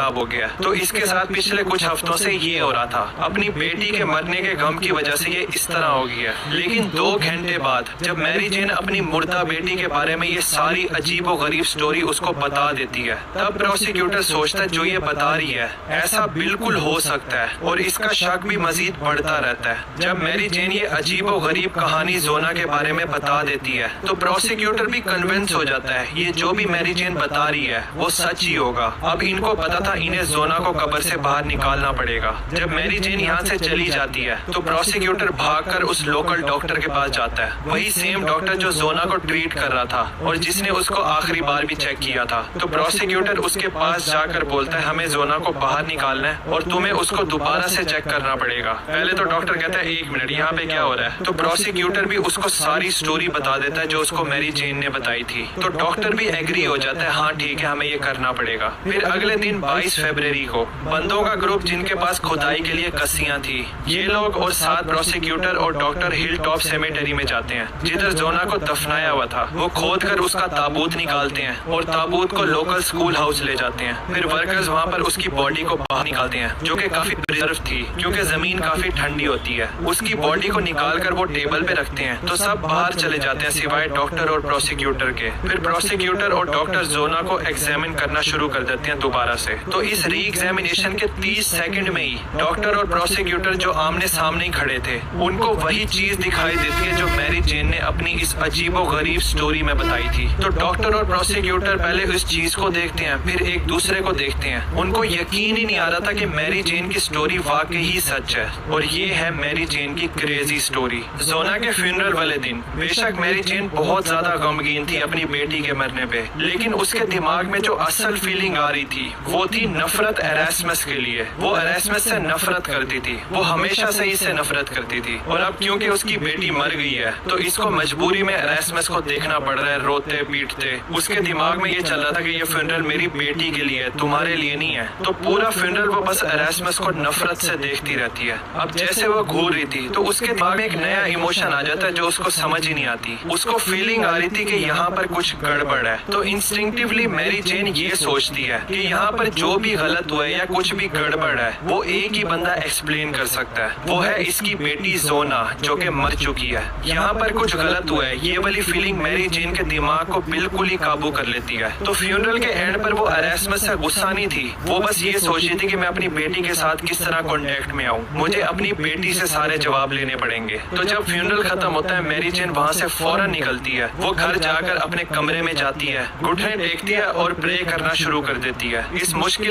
खराब हो गया। तो इसके साथ पिछले कुछ हफ्तों से ये हो रहा था, अपनी बेटी के मरने के गम की वजह से ये इस तरह हो गया। लेकिन 2 घंटे बाद जब मैरी जेन अपनी मुर्दा बेटी के बारे में ये सारी अजीब और गरीब स्टोरी उसको बता देती है, तब प्रोसिक्यूटर सोचता है जो ये बता रही है ऐसा बिल्कुल हो सकता है, और इसका शक भी मजीद बढ़ता रहता है। जब मैरी जेन ये अजीब और गरीब कहानी जोना के बारे में बता देती है तो प्रोसिक्यूटर भी कन्विंस हो जाता है ये जो भी मैरी जेन बता रही है वो सच ही होगा। अब इनको पता था इन्हें जोना को कब्र से बाहर निकालना पड़ेगा। जब मैरी जेन यहाँ से चली जाती है तो प्रोसिक्यूटर भागकर उस लोकल डॉक्टर के पास जाता है, वही सेम डॉक्टर जो जोना को ट्रीट कर रहा था और जिसने उसको आखिरी बार भी चेक किया था। तो प्रोसिक्यूटर उसके पास जाकर बोलता है हमें जोना को बाहर निकालना है और तुम्हें उसको दोबारा से चेक करना पड़ेगा। पहले तो डॉक्टर कहता है 1 मिनट यहाँ पे क्या हो रहा है। तो प्रोसिक्यूटर भी उसको सारी स्टोरी बता देता है जो उसको मैरी जेन ने बताई थी। तो डॉक्टर भी एग्री हो जाता है, हाँ ठीक है हमें ये करना पड़ेगा। फिर अगले दिन 22 फरवरी को बंदों का ग्रुप जिनके पास खुदाई के लिए कस्सियां थी, ये लोग और 7 प्रोसिक्यूटर और डॉक्टर हिल टॉप सेमेटरी में जाते हैं जिधर जोना को दफनाया हुआ था। वो खोद कर उसका ताबूत निकालते हैं और ताबूत को लोकल स्कूल हाउस ले जाते हैं। फिर वर्कर्स वहाँ पर उसकी बॉडी को बाहर निकालते हैं जो कि काफी प्रिजर्व थी क्योंकि जमीन काफी ठंडी होती है। उसकी बॉडी को निकाल कर वो टेबल पे रखते हैं तो सब बाहर चले जाते हैं सिवाय डॉक्टर और प्रोसिक्यूटर के। फिर प्रोसिक्यूटर और डॉक्टर जोना को एग्जामिन करना शुरू कर देते हैं दोबारा से। तो इस री एग्जामिनेशन के 30 सेकंड में ही डॉक्टर और प्रोसिक्यूटर जो आमने सामने ही खड़े थे उनको वही चीज दिखाई देती है जो मैरी जेन ने अपनी इस अजीबो गरीब स्टोरी में बताई थी। तो डॉक्टर और प्रोसिक्यूटर पहले इस चीज को देखते हैं फिर एक दूसरे को देखते हैं। उनको यकीन ही नहीं आ रहा था कि मैरी जेन की स्टोरी वाकई ही सच है और ये है मैरी जेन की क्रेजी स्टोरी। जोना के फ्यूनरल वाले दिन बेशक मैरी जेन बहुत ज्यादा गमगीन थी अपनी बेटी के मरने पे, लेकिन उसके दिमाग में जो असल फीलिंग आ रही थी वो थी नफरत एरास्मस के लिए। वो एरास्मस से नफरत करती थी, वो हमेशा से इससे नफरत करती थी। और अब क्योंकि उसकी बेटी मर गई है तो इसको मजबूरी में एरास्मस को देखना पड़ रहा है रोते पीटते। उसके दिमाग में ये चल रहा था कि ये फ्यूनरल मेरी बेटी के लिए है, तुम्हारे लिए नहीं है। तो पूरा फ्यूनरल वो बस एरास्मस को नफरत से देखती रहती है। अब जैसे वो घूर रही थी तो उसके दिमाग में एक नया इमोशन आ जाता है जो उसको समझ ही नहीं आती। उसको फीलिंग आ रही थी कि यहाँ पर कुछ गड़बड़ है। तो इंस्टिंक्टिवली मैरी जेन ये सोचती है कि यहाँ पर जो भी गलत हुआ है या कुछ भी गड़बड़ है वो एक ही बंदा एक्सप्लेन कर सकता है, वो है इसकी बेटी जोना जो कि मर चुकी है। यहाँ पर कुछ गलत हुआ है, ये वाली फीलिंग मैरी जेन के दिमाग को बिल्कुल ही काबू कर लेती है। तो फ्यूनरल के एंड पर वो एरास्मस से गुस्सा नहीं थी, वो बस ये सोच रही थी कि मैं अपनी बेटी के साथ किस तरह कॉन्टेक्ट में आऊँ, मुझे अपनी बेटी से सारे जवाब लेने पड़ेंगे। तो जब फ्यूनरल खत्म होता है मैरी जेन वहाँ से फौरन निकलती है। वो घर जाकर अपने कमरे में जाती है, घुटने टेकती है और प्रे करना शुरू कर देती है। इस मुश्किल